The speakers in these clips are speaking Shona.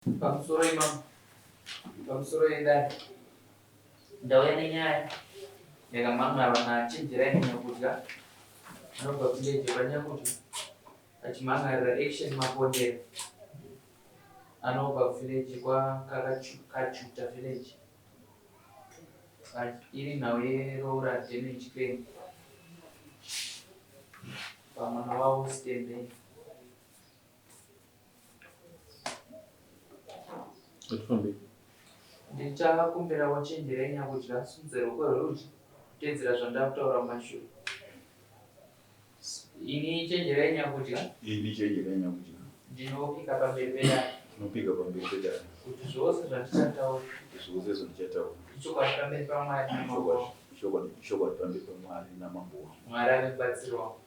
pamusoro imamo pamusoro yendani ndauya nenyaya yakamang'ava nachenjera nyakudya anobva kuleje panyakudya achimhangarira action mapondero anobva kuvileji kwakachuta village iri nhau yeroura damage claim pamwana wavo stembei ndichakumbira wachenjera nyakudya sunze ruoko rwerudyi kutedzera zvandakutaura mumashure ini chenjerai nyakudya ndinopika pamberi pedare kuti zvose zvandichataura chokwadi pamberi pamwari namambo mwari ave mubatsiri wangu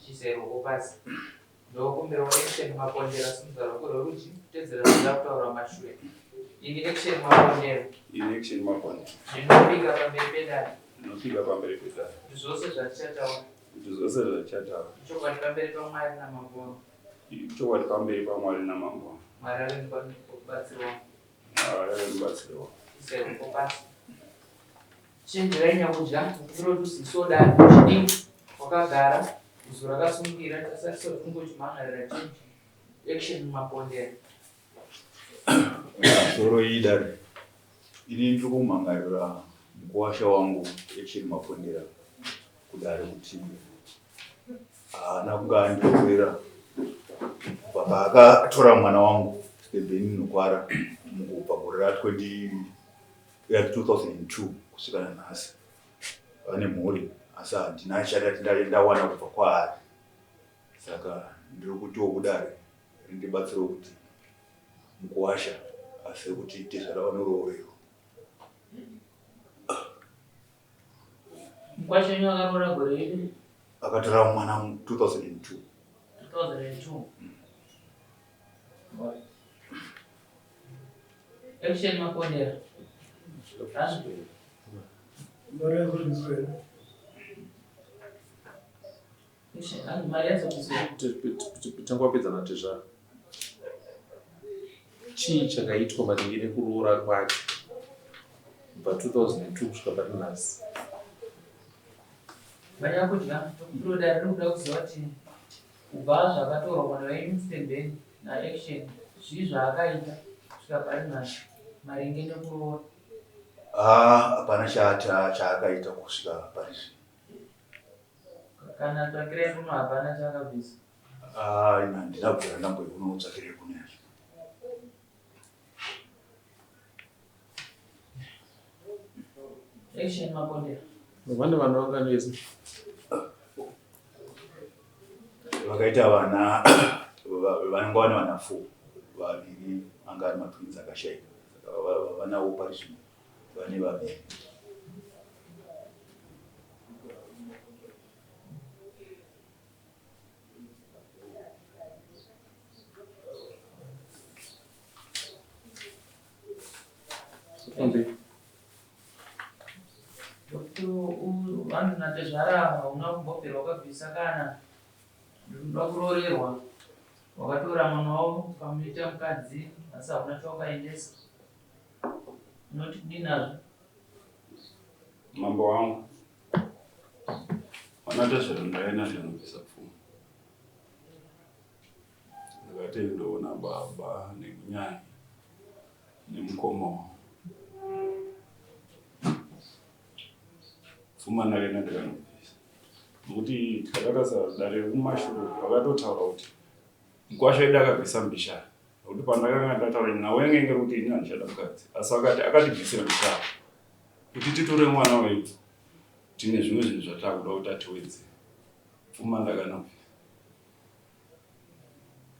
chisai ruoko pasi ndokumbira action mapondero asimudza ruoko rwerudyi kutedzera zvandakutaura mumashure ini action mapondero ndinopika pamberi pedare zvose zvandichataura chokwadi pamberi pamwari namambo mwari ave mubatsiri wangu chisai ruoko pasi chenjerai nyakudya kuproduce soda chidii wakagara zuva rakasungira tasarisa kungoti change action mapondero soro idare ini ndiri kumhangarira mukuwasha wangu action mapondera kudare kuti haana kunga andiroverera baba akatora mwana wangu stebheni nokwara mukubva gore ra2002 kusvika nanhasi vane mhuri asi handina chadati ndawana kubva kwaari saka ndiri kutiwo kudare rindibatsiro kuti mukuwasha asi kuti ite zvadavanorovero mukuwasha nyu akaroora gore ripi akatora mwana 2002 action mapondera mari yazopisa tangwapedzana tezvaro chii chakaitwa maringe nekuroora kwake kubva 2002 kusvika parinhasi vanyakudya roda rinoda kuziva kuti kubva zvakatorwa mwana wenyu stembeni naaction zvii zvaakaita kusvika parinhasi maringe nekuroora hapana chaakaita kusvika parizvi kana tsvakirai kuno hapana chaakabvisa handina bvira ndamboiona utsvakirei kunezvo action mapondera vane vana vanganezi vakaita vana vanenge vane vana 4 vaviri anga ari matwins akashaika vanawo parizvino vane vaviri vanhu natezvara hauna kumbobvira wakabvisa kana ndoda kuroorerwa wakatora mwana wavo ukamuita mukadzi asi hauna chawakaendesa unoti dinazvo mambo wangu wanatezvero ndaenda ndinobvisa pfuma ndakati ndoona baba nemunyanya nemukoma pfuma ndakaenda ndikanobvisa nokuti takatarisa dare rekumashure vakatotaura kuti mukuwasha edu akabvisa mbishara nokuti pandakanga ndataura nawengenge kuti ini handichada mukadzi asi akatibvisira mbishara kuti titore mwana wedu tine zvimwe zvinhu zvatakuda kuti atiwedze pfuma ndakanobvisa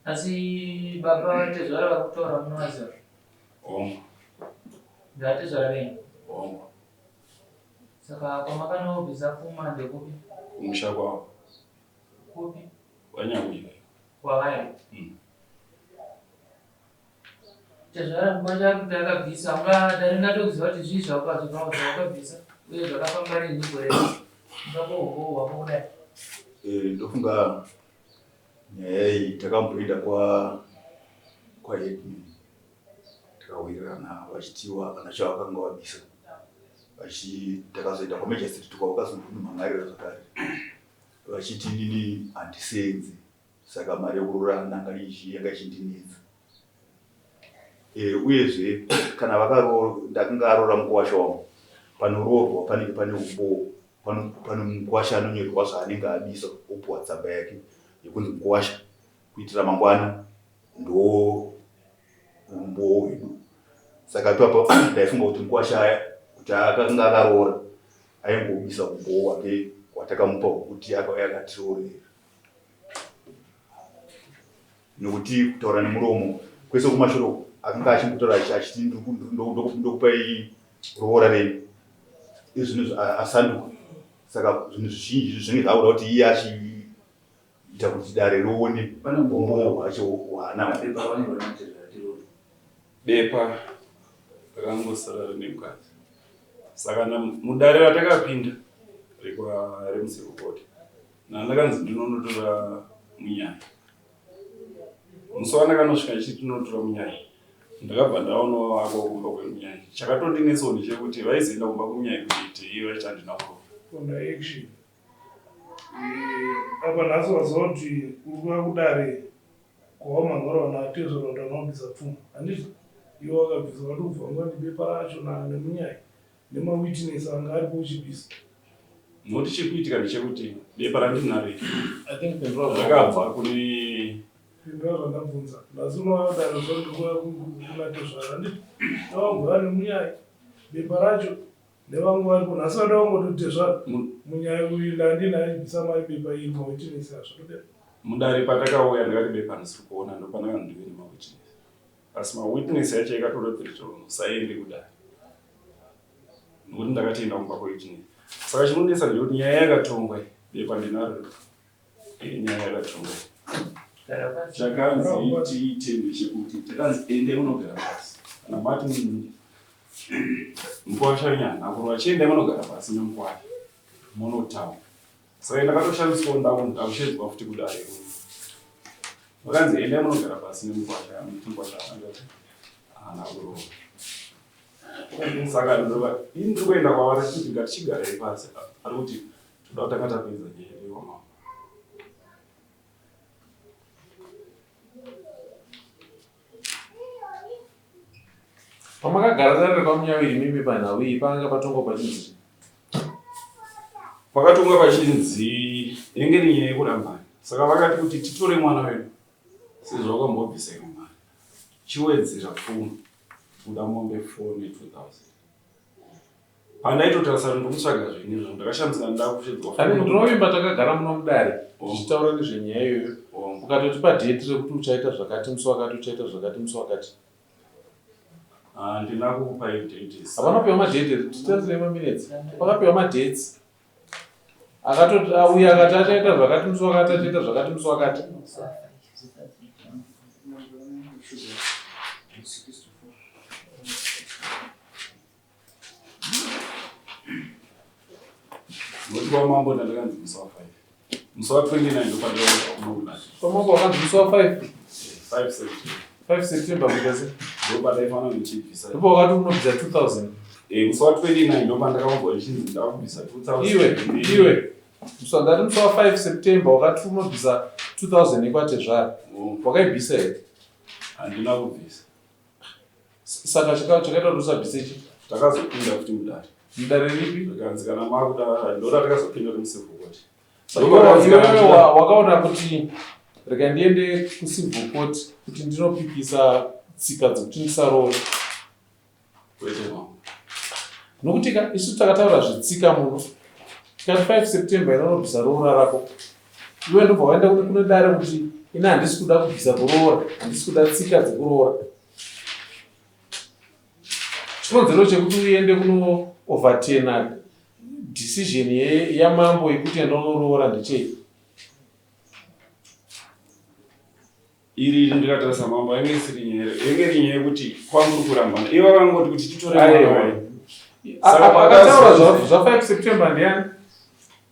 asi baba tezvara vakutaura munovaziva omwa ndatezvara venyu omwa saka kwamakanobvisa pfuma ndekupi kumusha kwavo kupi vanyakudya kwavaya tezvara nguva chakuti akabvisa ungadaringatokuziva kuti zvii zvakazvipao zvawakabvisa uye zvakafamba rini gore ungakohwohwa kudai ndofunga nyaya iyi takamboida kwaedmi tikawirirana vachitiwa kana chavakanga vabisa takazoenda kwamajestri tukavakazondomhangarira zvakare vachiti nini handisenzi saka mari yekurora nanga yanga ichindinetsa. Uyezve kana ndakanga arora mukwasha wangu panoroorwa panenge pane umboo pane mukwasha anonyorerwa zvaanenge abisa opuwa tsamba yake yekunzi mukwasha kuitira mangwana ndo umboo hwedu. Saka ipapo ndaifunga kuti mukwasha aya kuti akanga akaroora aingobisa umboo hwake hwatakamupa hwekuti akauya akatiroorera. Nokuti kutaura nemuromo kwese kumashure akanga achimbotaura achiti ndokupai roora rei izvinhu asanduka. Saka zvinhu zvizhinji zvinenge zvakuda kuti iye achiita kuti dare rione umboo hwacho hwaana. Bepa rakangosara rine mukadzi. Saka mudare ratakapinda remusirukoti nandakanzi ndinonotora munyaya. Musi wandakanosvika ndichiti ndinotora munyaya ndakabva ndaonawo wako kumba kwemunyaya. Chakatondinetsawo ndechekuti vaizoenda kumba kwemunyaya kuti iye vachiti handina kuroora. Kuna action apa nhasi waziva kuti urikuya kudare kwawamangara wana atezvaronda unobvisa pfuma handizvo iwe wakabvisa watobva wanga ndibepa racho nemunyaya nemawitness anga aripo uchibvisa. Noti chekuitika ndechekuti bepa randinare rakabva kune pindura zvandabvunza nhasi unowadare zvaurikuya kunatezvara handizvo newangu ane munyaya bepa racho nevangu varipo nhasi vada wangototezvara munyaya uyu ndandinaibvisa mabepa iri mawitness azvotodero. Mudare patakauya ndakati bepa ndisiri kuona ndopanaka ndive nemawitness asi mawitness yacho yakatoreperera musaende kudare nokuti ndakatienda kumba kwewitness. Saka chinonesa ndekuti nyaya yakatongwa bepa ndinaro nyaya yakatongwa. Chakanzi tiite ndechekuti takanzi ende unogara pasi kana mati mukwasha nyana akuru achienda munogara pasi nemukwasha munotaura. Saka ndakatoshandiswa ndakushedzwa futi kudare vakanzi ende munogara pasi nemukwasha mukwasha angati hana kuroora. Saka ndiri kuenda kwavari kuti ngatichigarai pasi ari kuti toda kutanga tapedza nyaya yewamama. Pamakagara dare pamunyawiri mimi panhawiri panga patongwa pachinzi pakatongwa pachinzi inenge iri nyaya yekurambana. Saka vakati kuti titore mwana wedu sezvo wakambobvisa imwe mari chiwedzera pfuma kuda mombe 4,000. Pandaitotarisa ndokutsvaga zvinizvo ndakashamisa ndakushedzwa. Ndinovimba takagara muno mudare tichitaura nezvenyaya iyoyo ukatotipa dheti rekuti uchaita zvakati musi wakati uchaita zvakati musi wakati. Handina kukupai dates. Hapana kupiwa madheti titarisire maminutes. Pakapiwa madheti akatouya akati achaita zvakati musi wakati achaita zvakati musi wakati. Noti wamambo ndakanzi musi wa 5 musi wa 29 ndopandauya. Pamambo wakanzi musi wa 5 5 September because ndopandaifanira ndichibvisa. ndipo wakati unobvisa 2000. Musi wa 29 ndopandakambobva ndichinzi ndakubvisa 2000. Iwe musangati musi wa 5 September wakati unobvisa 2000 ikwatezvara wakaibvisa here? Handina kubvisa. Saka chakaita kuti usabvise chi? Takazopinda futi mudare. Mudare ripi? Takanzi kana makuda ndora takazopinda kumusivhukoti. Wakaona kuti rega ndiende kusivhukoti kuti ndinopipisa tsika dzekuti ndisaroore. Kwete mambo. Nokuti isu takataura zvetsika muno tikati 5 September inonobvisa roora rako iwe ndobva waenda kune dare kuti ina handisi kuda kubvisa kuroora handisi kuda tsika dzekuroora. Chikonzero chekuti uende kuno overturna decision yamambo yekuti enda unoroora ndechei? Iri ndikatarisa mambo yange isiri nyaya yekuti kwamuri kurambana ivo vakangoti kuti titore mwana wayo. Akataura zva 5 September ndiani?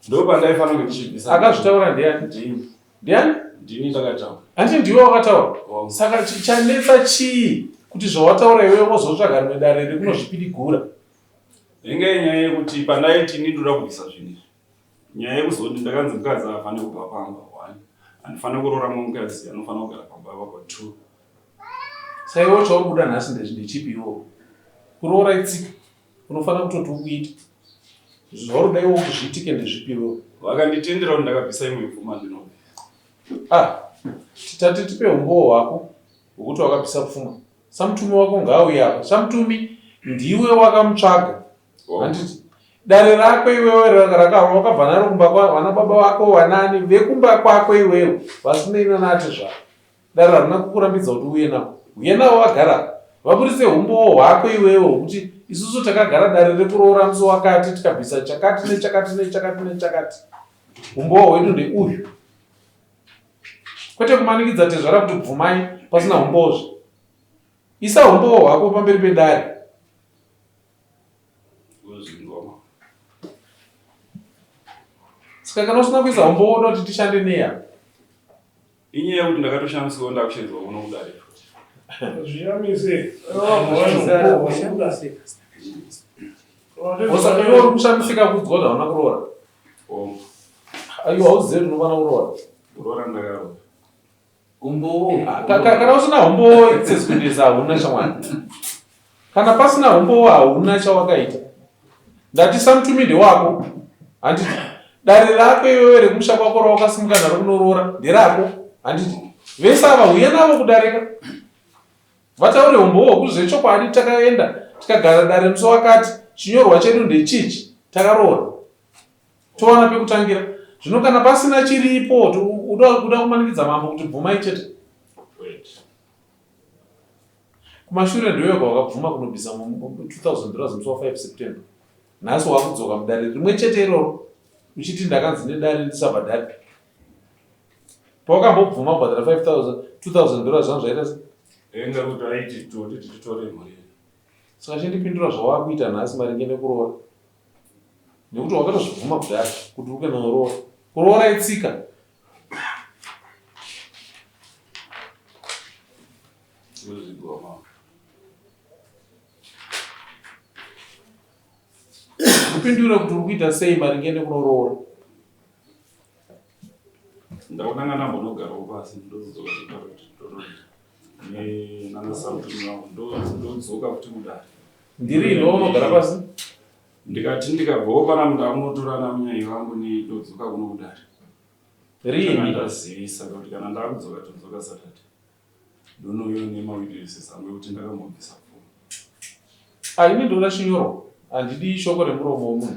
Ndopandaifanira kuti ndichibvisa. Akazvitaura ndiani? Ndiani? ndini ndakataura. Handi ndiwe wakataura. Saka chanetsa chii kuti zvawataura iwewe wozotsvaga rimwe dare rekunozvipidigura? Inge nyaya yekuti pandaiti ndinoda kubvisa zvinhu. Nyaya yekuzoti ndakanzi mukadzi afane kubva pamba 1. Anofana kuroora mukadzi anofana kugara pamba papa 2. Saiwo chaubuda nhasi ndechipi iwo? Kuroora itsika. Unofana kutoti ukuita. Zvauri iwo kuzviitike ndezvipiwo. Vakanditendera kuti ndakabvisa imwe pfuma ndinobvisa. Titati tipe umbowo hwako hwokuti wakabvisa pfuma. Samutumi wako ngaauye apa. Samutumi ndiwe wakamutsvaga. Handiti dare rako iwewe wakabva naro kumba vana baba vako wanani vekumba kwako iwewe vasinei nanati zvako. Dare harina kukurambidza kuti uye navo vagara. Vaburitse umbowo hwako iwewe hwokuti isusu takagara dare rekuroora musi wakati tikabvisa chakati nechakati nechakati nechakati. Umbowo hwedu ndeuyu. Kwete kumanikidza tezvara kuti bvumai pasina umbozve. Isa umbowo hwako pamberi pedare. Saka kana usina kuisa umbowo unoda kuti tishande neya. Inyaya yekuti ndakatoshandiswa ndakushandiswa kuno kudare. Zviyamise. Osaka iwe uri kushamisika kudzwa kuti hauna kuroora. Aiwa hauzivi kuti unofana kuroora. Kuroora ndakaroora. Umbowo. Kana usina umbowo sezikuendesa hauna shamwari. Kana pasina umbowo hauna chawakaita. Ndati samutumi ndewako. Handiti dare rako iwewe rekumusha kwako rawakasimuka naro kunoroora nderako. Handiti vese ava uye navo kudarika. Vataure umbowo hwokuti zvechokwadi takaenda tikagara dare musi wakati chinyorwa chedu ndechichi takaroora. Towana pekutangira. Zvino kana pasina chiripo uda kumanikidza mambo kuti bvumai chete. Kumashure ndoyoga wakabvuma kunobvisa $2000 musi wa 5 September. Nhasi wakudzoka mudare rimwe chete iroro uchiti ndakanzi nedare ndisabhadhari. Pawakambobvuma kubhadhara $2000 zvangu zvaita sei? Enga kuti aiti titore mari. Saka chindipindura zvawakuita nhasi maringe nekuroora. Nekuti wakatozvibvuma kudhara kuti uke noroora. Kuroora itsika. Kupindura kuti uri kuita sei maringe nekuroora. Ndaonanga nambonogarawo pasi ndodzoka ndodzoka kuti kudare. Ndiri inogara pasi? Ndikati ndikabvawo pana munhu amunotorana munyai wangu ndodzoka kuno kudare. Rini? Ndazivisa kuti kana ndakudzoka todzoka Saturday. Ndonoyo nemawitnesses angu ekuti ndakambobvisa pfuma. Ini ndoda chinyorwa. Handidi shoko remuromo womunhu.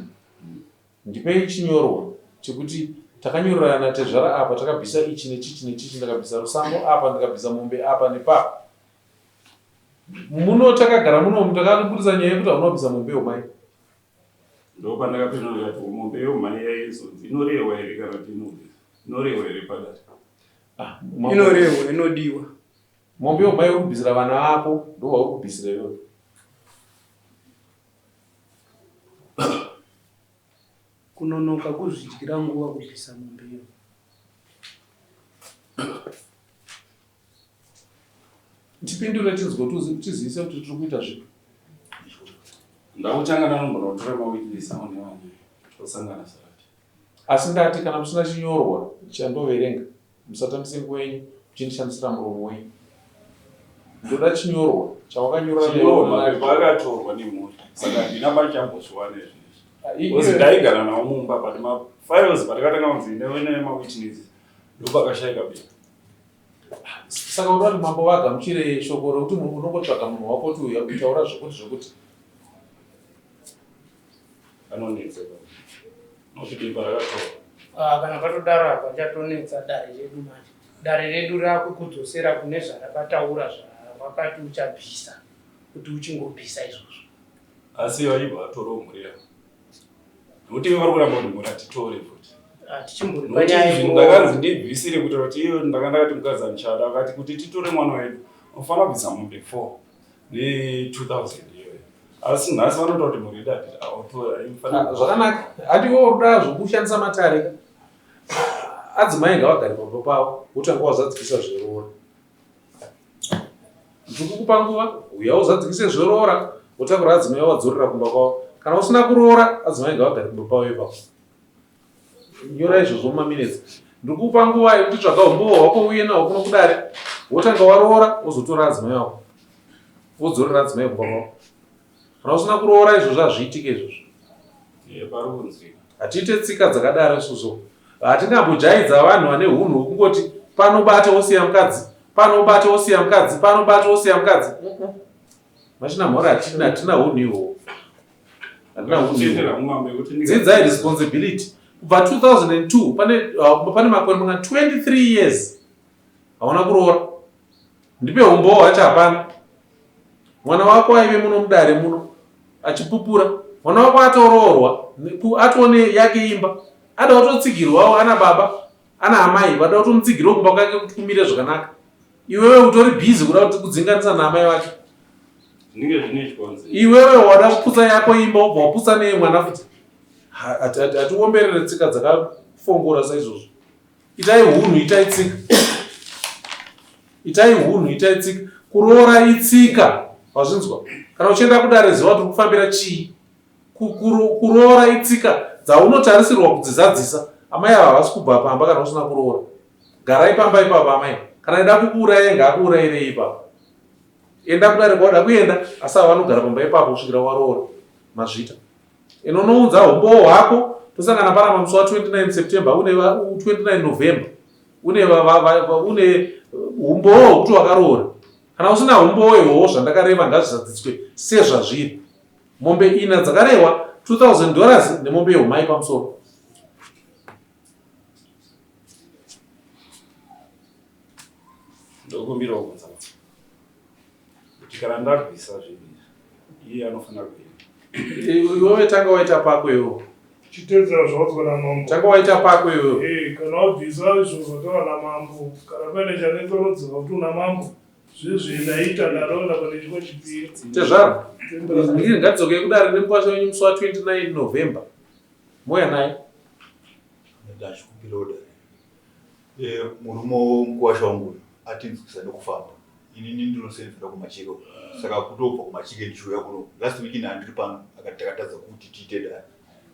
Ndipei chinyorwa chekuti takanyorerana tezvara apa takabvisa ichi nechichi nechichi ndakabvisa rusango apa ndakabvisa mombe apa nepapa. Muno takagara muno takabudisa nyaya yekuti haunobvisa mombe yomai. Ndopandakapindura kuti mombe yomai yaizonzi inorehwa here kana kuti inorehwa here padare? Inorehwa, inodiwa. Mombe yomai uri kubvisira vana vako ndowauri kubvisira iwewe. Kunonoka kuzvidyira nguva kubvisa mombe iyo. Tipindure tizivise kuti tiri kuita zvipi. Ndakutanga nombonotora mawitness angu nevanye tosangana Saturday. Asi ndati kana musina chinyorwa chandoverenga musatambise nguva yenyu uchindishandisira muromo wenyu. Ndoda chinyorwa chawakanyora pakatorwa nemhuri saka ndina machambozviwa nezvizvi. Uzi ndaigara nawo mumba but mafiles patakatanga kunzi newene mawitness ndopakashayika beta. Saka uri kuti mambo vagamuchire shoko rekuti unongotsvaga munhu wako kuti uya kutaura zvokuti anonetseka nokuti parakatorwa. Kana patodaro apa chatonetsa dare redu manje. Dare redu rakukudzosera kune zvarakataura zvawakati uchabvisa kuti uchingobvisa izvozvo. Asi vaibva vatoro mhuri yavo. Nokuti vari kuramba kuti mhuri atitore futi. Ndakanzi ndibvisire kuita kuti iyo ndakandakati mukadzi andichada akati kuti titore mwana wedu unofana kubvisa mombe 4 ne2000 iyoyo. Asi nhasi vanota kuti mhuri yedu atiti autora. Zvakanaka. Hatiwo uruda zvokushandisa matare. adzimai ngavagare pamba pavo wotanga wazadzikisa zveroora. Ndikukupa nguva uya uzadzikise zveroora wotakura adzimai wadzorera kumba kwavo. Kana usina kuroora adzimai ngavagare kumba pavo ipapo. Nyora izvozvo mumaminitsi. Ndikukupa nguva yekuti tsvaga umbowo hwako uye nahwo kuno kudare wotanga waroora wozotora adzimai wako wodzorera adzimai kumba kwavo. Kana usina kuroora izvozvo hazviitike izvozvo. Hatiite tsika dzakadaro isusu. Hatingambojaidza vanhu vane hunhu hwekungoti panobate wosiya mukadzi, panobate wosiya mukadzi, panobate wosiya mukadzi. Machina mhora hatina hunhu ihwo. Dzidzai responsibility. Kubva 2002 pane makore 23 years hauna kuroora. Ndipe umbowo hwacho hapana. Mwana wako aive muno mudare muno achipupura. Mwana wako atoroorwa atone yake imba. Ada kutotsigirwawo ana baba ana amai vada kutomutsigirwa kumba kwake kuti kumire zvakanaka. Iwewe utori busy kuda kuti kudzinganisa naamai wake. Iwewe wada kuputsa yako imba wobva waputsa neyemwana futi. Hatiomberere tsika dzakafongora saizvozvo. Itai hunhu, itai tsika. Itai hunhu, itai tsika. Kuroora itsika. Wazvinzwa? Kana uchienda kudare ziva kuti kufambira chii. Kuroora itsika dzaunotarisirwa kudzizadzisa. Amai ava havasi kubva pamba kana usina kuroora. Garai pamba ipapo amai. Kana ida kukuurayai ngaakuurayirei ipapo. Enda kudare kwauda kuenda asi ava vanogara pamba ipapo kusvikira waroora. Mazvita. Inonoudza humbowo hwako tosangana parama musi wa 29 September une 29 November. Une humbowo hwekuti wakaroora. Kana usina humbowo ihwohwo zvandakareva ngazvizadziswe sezvazviri. Mombe ina dzakarehwa $2,000 nemombe yehumai pamusoro. Ndokumbirawo kunza kuti kana ndarwisa zviri iye anofanira kuenda. Iwewe tanga waita pako iwewe. Chitedzera zvawadzwa namambo. Tanga waita pako iwewe. Kana wabvisa izvo zvataura namambo, kana pane chanetsorodzera kuti una mambo, zvezvindaita ndaroona pane chimwe chipiri. Tezvaro. Ndiri ngadzoke kudare nemukwasha wenyu musi wa 29 November. Moya naye. Ndashukupira kudare. Murume mukwasha wangu atinzwisa nekufamba. Inini ndinosenza kumachiko. Saka kutobva kumachike ndichiuya kuno. Last week ndiri pano akatakatadza kuti tiite dare.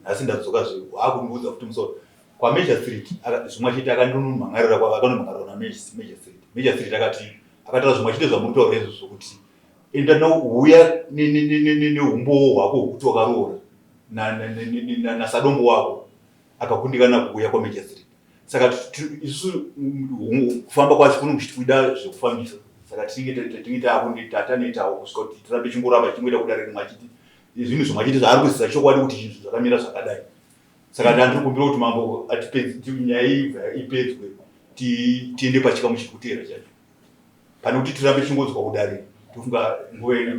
Asi ndadzoka zve akundiudza kuti musoro kwa Major Street zvimwe chete akandonumhangarira kwa akanomhangarira na Major Street. Major Street akataura zvimwe chete zvamunotaura izvo kuti enda nouya nehumbowo hwako hwekuti wakaroora nasadombo wako akakundikana kuuya kwa Major Street. Saka isusu kufamba kwacho kunokuida zvekufambisa. Saka tinenge tatanoitawo kusvika kuti tirambe chingoramba chingooita kudare mwachiti zvinhu zvimwachiti zvaari kuziva chokwadi kuti zvinhu zvakamira zvakadai. Saka ndandiri kumbira kuti mambo nyaya iyi ipedzwe tiende pachikamu chiri kuteera chacho. Pane kuti tirambe chingodzwa kudare tofunga nguva ino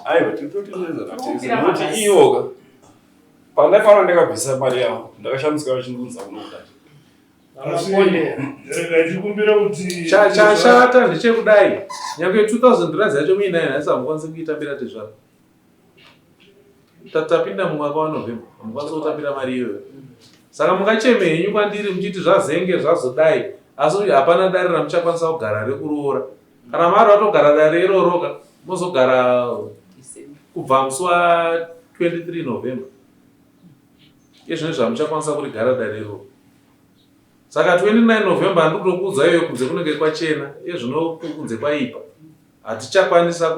aiwa tinototenderedza nokuti iyoga pandakaona ndakabvisa mari yavo ndakashamisika vachindunza kuno kudai. Chashata ndechekudai nyangwe $2,000 yacho muinayo nhasi hamukwanisi kuitambira tezvaro. Tapinda mumwaka waNovember hamukwanisi kutambira mari iyoyo. Saka mungacheme henyu kwandiri muchiti zvazenge zvazodai asi hapana dare ramuchakwanisa kugara rekuroora. Kana mari watogara dare iroroka mozogara kubva musi wa 23 November. Izvino zvamuchakwanisa kurigara dare iroro. Saka 29 November ndikutokuudza iyoyo kunze kunenge kwachena, izvino kunze kwaipa. Hatichakwanisa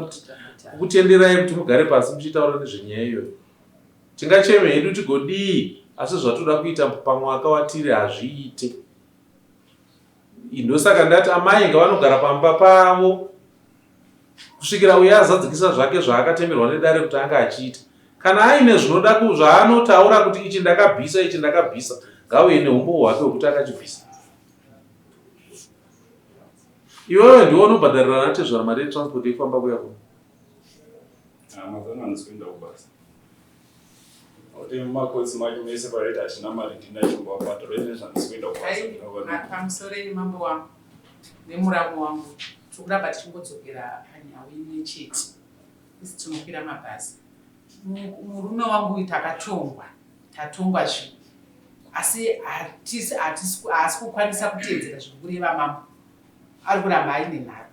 kutenderai kuti mugare pasi muchitaura nezvenyaya iyoyo. Tingacheme hedu tigodii asi zvatoda kuita pamwaka watiri hazviite. Ndosaka ndati amai ngavanogara pamba pavo kusvikira uya azadzikisa zvake zvaakatemerwa nedare kuti anga achiita. Kana aine zvinoda zvaanotaura kuti ichi ndakabvisa ngauye nehumbowo hwake hwekuti akachibvisa. Iwewe ndiwe unobhadharira natezvara mari yetransport yeifamba kuya kuno. Mazana handisikuenda kubasa. Kuti mumakotsi macho mese paraita hachina mari ndinachingowabhadhara ine zvandisikuenda kubasa. Pamusoro nemambo wangu nemuramo wangu tokuramba tichingodzokera panyawu imwe chete isi tinokwira mabhazi. Murume wangu takatongwa tatongwa zvinhu asi haasi kukwanisa kuteedzera zviri kureva mambo. Ari kuramba aine nharo.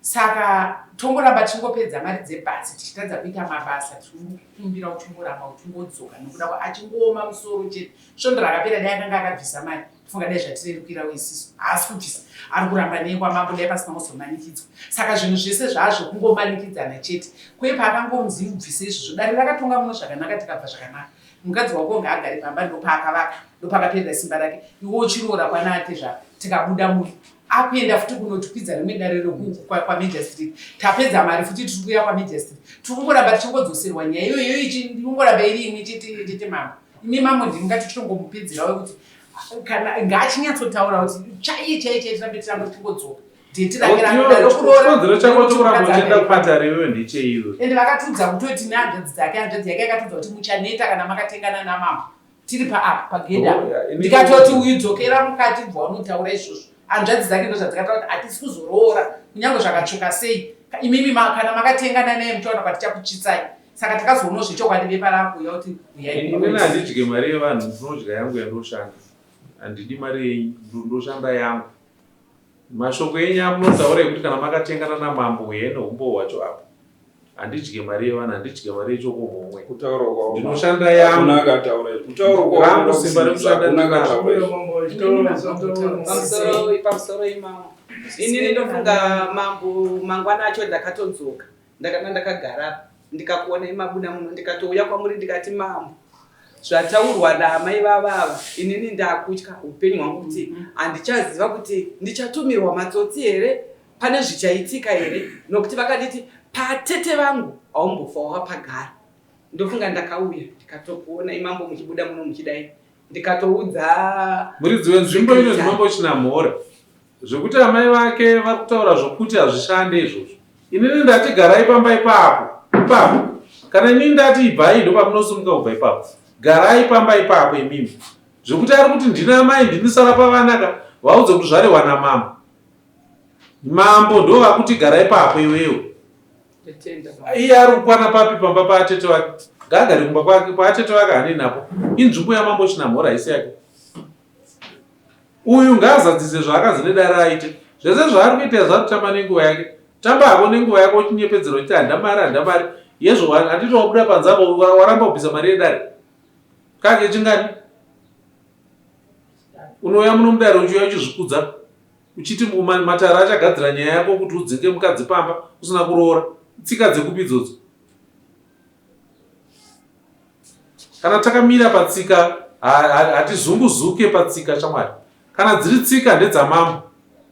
Saka tongoramba tichingopedza mari dzebhasi tichitadza kuita mabasa tikumbira kuti tongoramba utingodzoka nokuda achingoma musoro chete. Svondo rakapera dai akanga akabvisa mari tifunga dai zvatirerukira isisu haasi kubvisa. Ari kuramba neikwa mambo dai pasina kuzomanikidzwa. Saka zvinhu zvese zvazvo kungomanikidzana chete. Kwe paakangomzi kubvisa izvozvo dare rakatonga muno zvakanaka tikabva zvakanaka. Mukadzi wako ngaagare pamba ndopaakavaka ndopakaperera simba rake. Iwe uchiroora kwanatezva tikabuda muri. Akuenda futi kunotukwidza rimwe dare kwa Street. Tapedza mari futi tiri kuuya kwa Street. Tikungoramba tichingodzoserwa nyaya iyoyo ikungoramba iri imwe chete mambo. Imi mambo ndingati tichingomupedzera wekuti kana ngachinyatsotaura kuti chaiye tirambe tichingodzoka. Chikonzero chako chokuramba uchienda kupatara iwewe ndecheiwe. Ende vakatudza kutoti nehanzvadzi dzake yakatudza kuti muchaneta kana makatengana namambo. Tiri pagedha. Ndikatoti uidzokera mukati bva unotaura izvozvo. Hanzvadzi dzake ndo zvadzakataura kuti hatisi kuzoroora kunyange zvakatsvuka sei. Imimi kana makatengana naye muchaona kuti tichakuchitsai. Saka takazoonawo zvechokwadi bepa rakuuya kuti inini handidyi mari yevanhu ndinodya yangu yandoshanda. Handidi mari yenyu ndoshanda yangu. Mashoko enyu amunotaura ekuti kana makatengana namambo yene umbo hwacho apo. Handidyi mari yevanhu, handidyi mari yechokomomwe. Ndinoshanda yangu. Rangu simba rekushanda pamusoro imamo. Inini ndofunga mambo mangwana acho ndakatodzoka. Ndakagara ndikakuona imabuda muno ndikatouya kwamuri ndikati mambo. Zvataurwa naamai vavava inini ndakutya upenyu hwangu kuti handichaziva kuti ndichatumirwa matsotsi here pane zvichaitika here nokuti vakaditi patete vangu haumbofa wakapagara. Ndofunga ndakauya ndikatokuona imambo muchibuda muno muchidai ndikatoudza muridzi wenzvimbo ino zvimambo china mhora zvekuti amai vake vari kutaura zvokuti hazvishande izvozvo. Inini ndati garai pamba ipapo kana inini ndati ibvai ndo pamunosumuka kubva ipapo. Garai pamba ipapo imimi. Zvokuti ari kuti ndina mai ndinisara pavanaka vaudze kuti zvarehwa namambo. Mambo ndo vakuti garai papo iwewe. Iye ari kukwana papi pamba paatete wake. Ngagare kumba kwake paatete wake hane napo. Inzvimbo yamambo china mhora haisi yake. Uyu ngaazadzise zvaakazi nedare aite. Zvese zvaari kuita zvari kutamba nenguva yake. Tamba hako nenguva yako uchinyepedzera kuti handamari. Yezvo handiti wabuda panzvimbo waramba kubvisa mari yedare. Kake chingani? Unouya muno mudare uchiuya uchizvikudza. Uchiti matara achagadzira nyaya yako kuti udzinge mukadzi pamba usina kuroora. Tsika dzekupi idzodzo? Kana takamira patsika hatizunguzuke patsika chamwari. Kana dziri tsika ndedzamambo.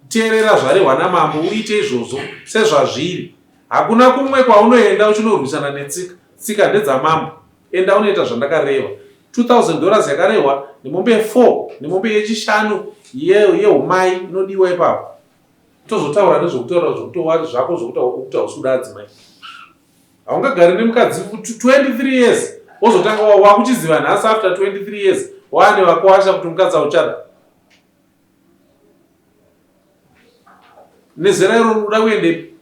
Teerera zvarehwa namambo uite izvozvo sezvazviri. Hakuna kumwe kwaunoenda uchinorwisana netsika. Tsika ndedzamambo. Enda unoita zvandakareva. $2,000 yakarehwa nemombe 4 nemombe yechishanu yeumai inodiwa ipapo. Tozotaura nezvokutaura zvokutowari zvako zvokuti hausuda adzimai. Haungagari nemukadzi 23 years wozotanga wakuchiziva nhasi after 23 years waane wakuwasha kuti mukadzi auchada. Nezera iro unoda kuendepi?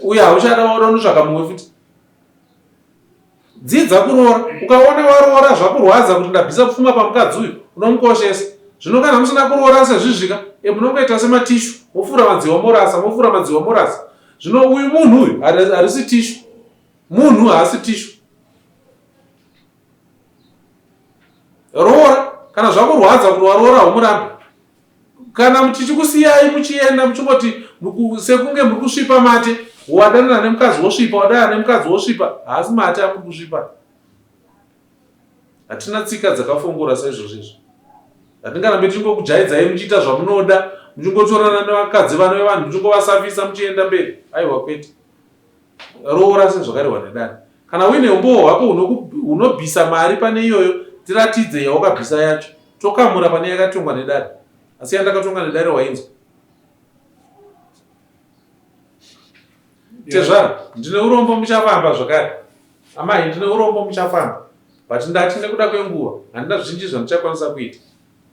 Uye hauchada waoda unotsvaka mumwe futi. Dzidza kuroora. Ukaona waroora zvakurwadza kuti ndabvisa pfuma pamukadzi uyu unomukoshesa. Zvino kana musina kuroora sezvizvika munongoita sematishu mofura madziwa morasa. Zvino uyu munhu uyu harisi tishu. Munhu haasi tishu. Roora kana zvakurwadza kuti waroora humurambe. Kana tichikusiyai muchienda muchingoti sekunge muri kusvipa mate wadanana nemukadzi wosvipa wadana nemukadzi wosvipa haasi mate amuri kusvipa. Hatina tsika dzakafongora saizvozvo. Hatingarambe tichingokujaidzai muchiita zvamunoda muchingotorana nevakadzi vano vevanhu muchingovasafisa muchienda mberi. Aiwa kwete. Roora sezvakarehwa nedare. Kana uine umbowo hwako unobvisa mari pane iyoyo tiratidze yawakabvisa yacho. Tokamura pane yakatongwa nedare. Asi yandakatonga nedare wainzwa. Tezvara, ndine urombo muchafamba zvakare. Amai ndine urombo muchafamba. But ndati nekuda kwenguva handina zvizhinji zvandichakwanisa kuita.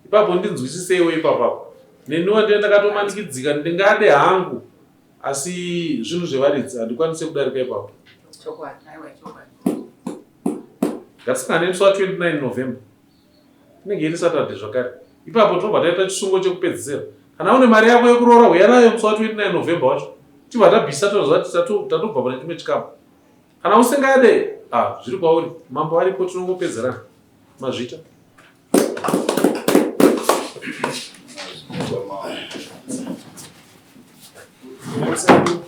Ipapo ndinzwisiseiwo ipapo. Neniwo ndakatomanikidzika ndingade hangu. Asi zvinhu zvevaridzi handikwanise kudarika ipapo. Chokwadi, aiwa chokwadi. ngatisangane musi wa29 November inenge iri Saturday zvakare. Ipapo tobva taita chisungo chekupedzisira. Kana une mari yako yekuroora uya nayo musi wa29 November wacho tibva tabvisa toziva kuti tatobva pane chimwe chikamu. Kana usingade zviri kwauri, mambo aripo, tinongopedzerana mazvita. Thank you.